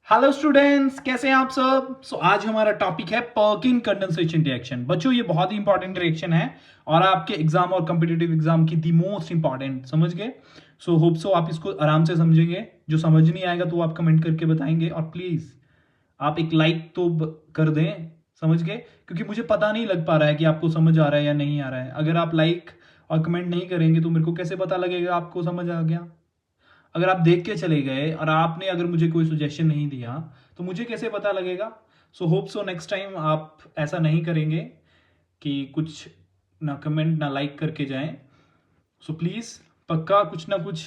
Hello students, कैसे हैं आप सब। आज हमारा टॉपिक है पर्किन कंडेंसेशन रिएक्शन। बच्चों, ये बहुत ही इंपॉर्टेंट रिएक्शन है और आपके एग्जाम और कॉम्पिटिटिव एग्जाम की दी मोस्ट इंपॉर्टेंट, समझ गए। होप सो आप इसको आराम से समझेंगे। जो समझ नहीं आएगा तो आप कमेंट करके बताएंगे और प्लीज आप एक लाइक तो कर दें, समझ गए, क्योंकि मुझे पता नहीं लग पा रहा है कि आपको समझ आ रहा है या नहीं आ रहा है। अगर आप लाइक और कमेंट नहीं करेंगे तो मेरे को कैसे पता लगेगा आपको समझ आ गया। अगर आप देख के चले गए और आपने अगर मुझे कोई सुजेशन नहीं दिया तो मुझे कैसे पता लगेगा। होप सो नेक्स्ट टाइम आप ऐसा नहीं करेंगे कि कुछ ना कमेंट ना लाइक करके जाएं। प्लीज पक्का कुछ ना कुछ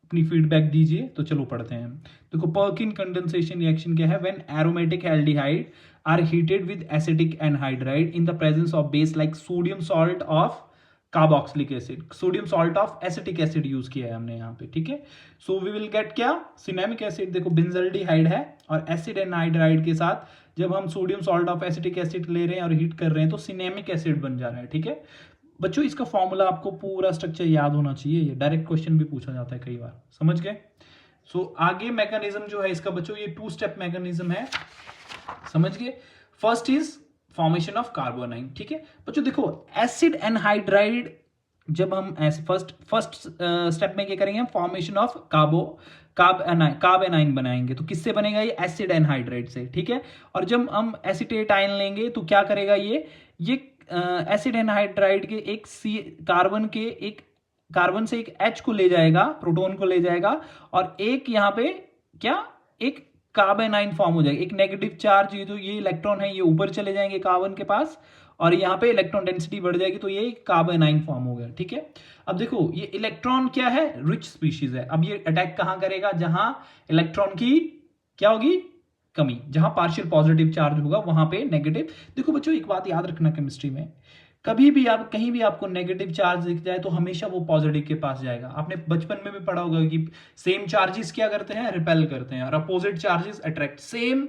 अपनी फीडबैक दीजिए। तो चलो पढ़ते हैं। देखो, पर्किन कंडेंसेशन रिएक्शन क्या है। When aromatic aldehyde are heated with acetic anhydride in the presence of base like sodium salt of carboxylic acid. Sodium salt of acetic acid use किया है हमने यहाँ पे, ठीक है। वी विल गेट क्या, सिनेमिक एसिड। देखो, बेंजल्डिहाइड है और एसिड एनहाइड्राइड के साथ जब हम sodium salt of acetic acid ले रहे हैं और हीट कर रहे हैं तो सिनेमिक एसिड बन जा रहा है, ठीक है। बच्चों, इसका फॉर्मूला आपको पूरा स्ट्रक्चर याद होना चाहिए। ये डायरेक्ट क्वेश्चन भी पूछा जाता है कई बार, समझ गए। आगे मैकेनिज्म जो है इसका बच्चों, ये 2 स्टेप मैकेनिज्म है, समझ गए। फर्स्ट इज फॉर्मेशन ऑफ कार्बोनाइन, ठीक है बच्चों। देखो, एसिड एनहाइड्राइड जब हम फर्स्ट स्टेप में क्या करेंगे, हम फॉर्मेशन ऑफ कार्ब एनाइन बनाएंगे। तो किससे बनेगा ये, एसिड एनहाइड्राइड से, ठीक है। और जब हम एसीटेट आयन लेंगे तो क्या करेगा ये एसिड एनहाइड्राइड के एक सी कार्बन से एक H को ले जाएगा, प्रोटॉन को ले जाएगा और एक यहाँ पे क्या, एक कार्बन आयन फॉर्म हो जाएगा। एक नेगेटिव चार्ज, ये जो ये इलेक्ट्रॉन है ये ऊपर चले जाएंगे कार्बन के पास और यहाँ पे इलेक्ट्रॉन डेंसिटी बढ़ जाएगी तो ये कार्बन आयन फॉर्म हो गया, ठीक है। अब देखो, ये इलेक्ट्रॉन क्या है, रिच स्पीशीज है। अब ये अटैक कहां करेगा, जहां इलेक्ट्रॉन की क्या होगी, कमी, जहां पार्शियल पॉजिटिव चार्ज होगा वहां पे नेगेटिव। देखो बच्चों, एक बात याद रखना, केमिस्ट्री में कभी भी आप कहीं भी आपको नेगेटिव चार्ज दिख जाए तो हमेशा वो पॉजिटिव के पास जाएगा। आपने बचपन में भी पढ़ा होगा कि सेम चार्जेस क्या करते हैं, रिपेल करते हैं और opposite charges attract. Same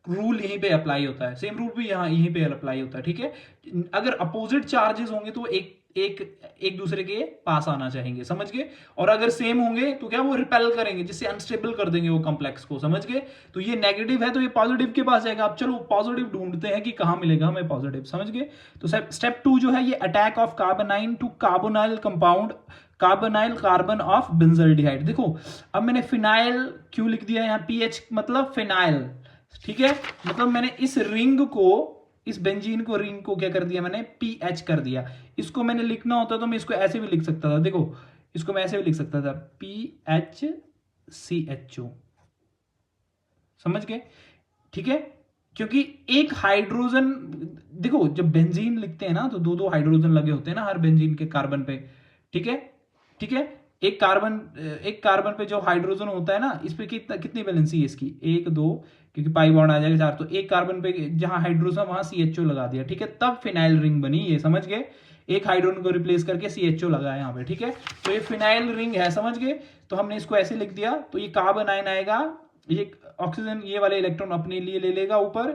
rule यहीं पे अप्लाई होता है, सेम रूल भी यहाँ यहीं पे अप्लाई होता है, ठीक है। अगर अपोजिट चार्जेस होंगे तो एक एक एक दूसरे के पास आना चाहेंगे, समझ गए। और अगर सेम होंगे तो क्या, वो रिपेल करेंगे, जिससे अनस्टेबल कर देंगे वो कॉम्प्लेक्स को, समझ गए। तो ये नेगेटिव है तो ये पॉजिटिव के पास जाएगा। अब चलो पॉजिटिव ढूंढते हैं कि कहां मिलेगा हमें पॉजिटिव, समझ गए। तो स्टेप 2 जो है ये attack of carbanion to carbonyl compound, carbonyl carbon of benzaldehyde. देखो, अब मैंने फिनाइल क्यों लिख दिया यहाँ, पीएच मतलब फिनाइल, ठीक है। मतलब मैंने इस रिंग को, इस बेंजीन को, रिंग को क्या कर दिया, मैंने पीएच कर दिया। इसको मैंने लिखना होता तो मैं इसको ऐसे भी लिख सकता था। देखो, इसको मैं ऐसे भी लिख सकता था, PHCHO, समझ गए, ठीक है। क्योंकि एक हाइड्रोजन, देखो जब बेंजीन लिखते हैं ना तो दो दो हाइड्रोजन लगे होते हैं ना हर बेंजीन के कार्बन पे, ठीक है, ठीक है। एक कार्बन पे जो हाइड्रोजन होता है ना, इस पे कितनी वैलेंसी है इसकी, 1 2, क्योंकि पाई बॉन्ड आ जाएगा 4, तो एक कार्बन पे जहां हाइड्रोजन वहां CHO लगा दिया, ठीक है। तब फिनाइल रिंग बनी, ये समझ गए। एक हाइड्रोजन को रिप्लेस करके CHO लगाया यहाँ पे, ठीक है। तो ये फिनाइल रिंग है, समझ गए। तो हमने इसको ऐसे लिख दिया तो ये कार्बन आयन आएगा, ये ऑक्सीजन ये वाले इलेक्ट्रॉन अपने लिए ले लेगा ऊपर,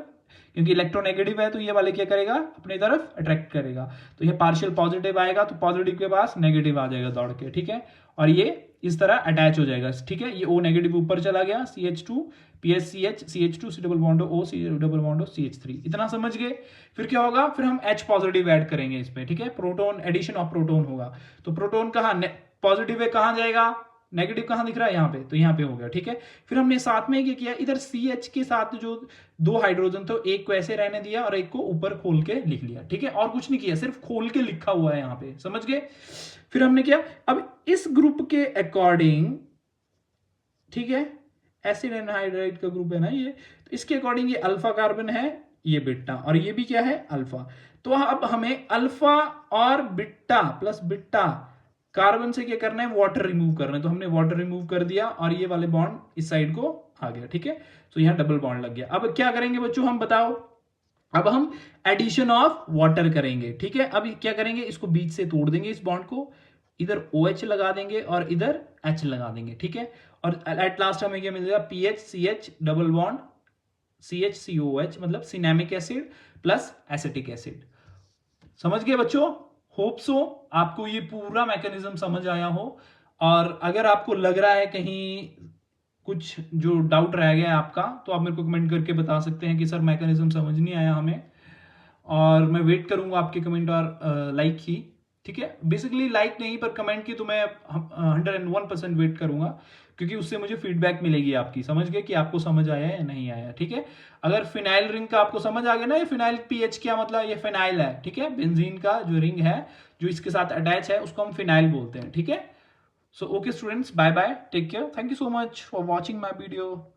क्योंकि इलेक्ट्रोनेगेटिव है तो ये वाले क्या करेगा, अपनी तरफ अट्रैक्ट करेगा। तो ये पार्शियल पॉजिटिव आएगा तो पॉजिटिव के पास नेगेटिव आ जाएगा दौड़ के, ठीक है। और ये इस तरह अटैच हो जाएगा, ठीक है। ये O नेगेटिव ऊपर चला गया, CH2 PSCH CH2 C double bond O C double bond CH3, इतना समझ गए। फिर क्या होगा, फिर हम H पॉजिटिव ऐड करेंगे इस पे, ठीक है। प्रोटोन, एडिशन ऑफ प्रोटोन होगा। तो प्रोटोन कहाँ पॉजिटिव है, कहाँ जाएगा, नेगेटिव कहां दिख रहा है, यहाँ पे, तो यहाँ पे हो गया, ठीक है। फिर हमने साथ में क्या किया, इधर CH के साथ जो 2 हाइड्रोजन थे एक को ऐसे रहने दिया और एक को ऊपर खोल के लिख लिया, ठीक है। और कुछ नहीं किया, सिर्फ खोल के लिखा हुआ है यहाँ पे, समझ गए। फिर हमने किया, अब इस ग्रुप के अकॉर्डिंग, ठीक है, एसिड एनहाइड्राइड का ग्रुप है ना ये, तो इसके अकॉर्डिंग ये अल्फा कार्बन है, ये बीटा, और ये भी क्या है, अल्फा। तो अब हमें अल्फा और बीटा प्लस बीटा कार्बन से क्या करना है, वाटर रिमूव करना है। तो हमने वाटर रिमूव कर दिया और ये वाले बॉन्ड इस साइड को आ गया, ठीक है। तो यहां डबल बॉन्ड लग गया। अब क्या करेंगे बच्चों, हम बताओ, अब हम एडिशन ऑफ वाटर करेंगे, ठीक है। अब क्या करेंगे, इसको बीच से तोड़ देंगे, इस बॉन्ड को, इधर OH लगा देंगे और इधर H लगा देंगे, ठीक है। और एट लास्ट हमें क्या मिलेगा, PHCH डबल बॉन्ड CHCOH, मतलब cinnamic acid plus acetic acid. समझ गए बच्चों। होप सो आपको ये पूरा मैकेनिज्म समझ आया हो। और अगर आपको लग रहा है कहीं कुछ जो डाउट रह गया है आपका, तो आप मेरे को कमेंट करके बता सकते हैं कि सर मैकेनिज्म समझ नहीं आया हमें, और मैं वेट करूंगा आपके कमेंट और लाइक की। ठीक है, बेसिकली लाइक नहीं पर कमेंट की तो मैं 101% वेट करूंगा, क्योंकि उससे मुझे फीडबैक मिलेगी आपकी, समझ गए कि आपको समझ आया या नहीं आया। ठीक है, अगर फिनाइल रिंग का आपको समझ आ गया ना, ये फिनाइल पीएच क्या मतलब, ये फिनाइल है। ठीक है, बेंजीन का जो रिंग है जो इसके साथ अटैच है उसको हम फिनाइल बोलते हैं। ठीक है, so okay students, bye bye, take care, thank you so much for watching my video.